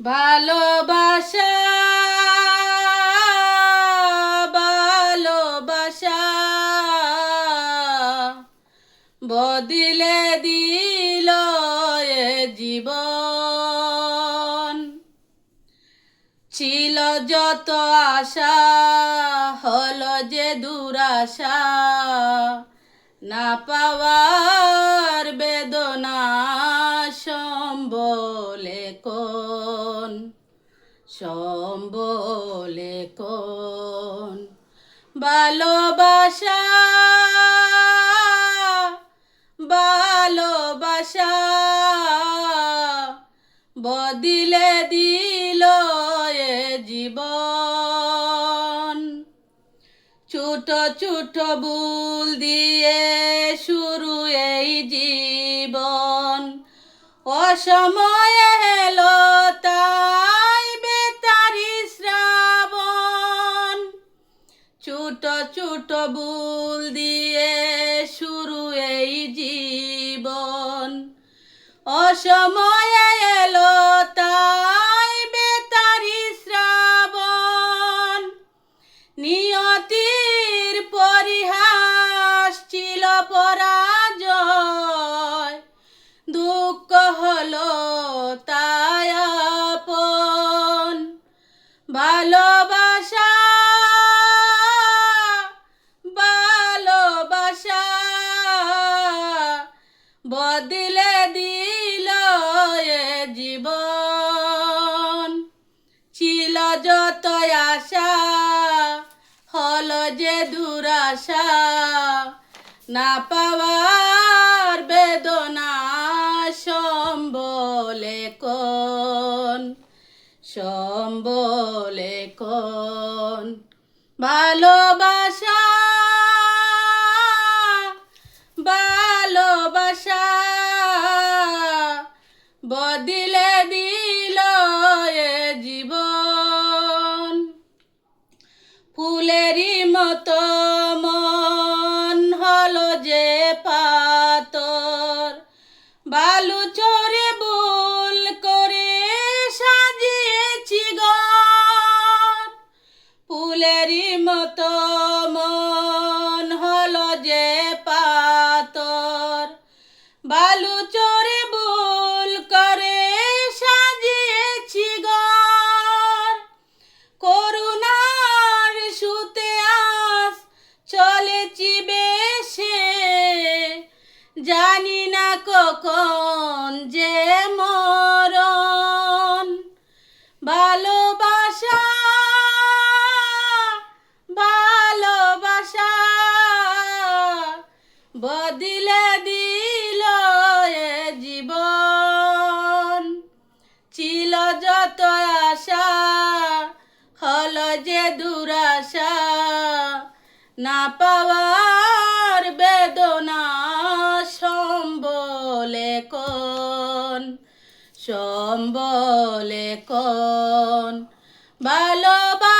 ভালোবাসা ভালোবাসা বদিলে দিল এ জীবন। ছিল যত আশা হলো যে দুরাশা, না পাওয়ার বেদনা সম্বলে কোন সম্বলে কোন। ভালোবাসা ভালোবাসা বদিলে দিল এ জীবন। ছোট ছোট ভুল দিয়ে শুরু এই জীবন, অসময়ে এলো তাই বেতারি শ্রাবণ। ছোট ছোট ভুল দিয়ে শুরু এই জীবন, অসময়ে এলো তাই বেতারি শ্রাবণ। নিয়তির পরিহাস ছিল পরাজয়, দুঃখ হলো তাই আপন। ভালোবাসা ভালোবাসা বদলে দিল এ জীবন। ছিল যত আশা হলো যে দুরাশা, না পাওয়ার বেদনা সম্বলে কোন সম্বলে কোন। ভালোবাসা ভালোবাসা বদিলে দিল এ জীবন। ফুলেরই মতো মন হলো যে পাথর, বালু চরে ভুল করে সাজিয়েছি ঘর। ফুলেরই মতো মন হলো যে পাথর, বালু চরে ভুল করে সাজিয়েছি ঘর। করুণার সুতে আস চলেছি বেশে, জানি না কখন যে মরণ। ভালোবাসা ভালোবাসা বদলে দিল এ জীবন। ছিল যত আশা হলো যে দুরাশা, না পাওয়ার বেদনা সম্বলে কোন সম্বলে কোন। ভালোবাসা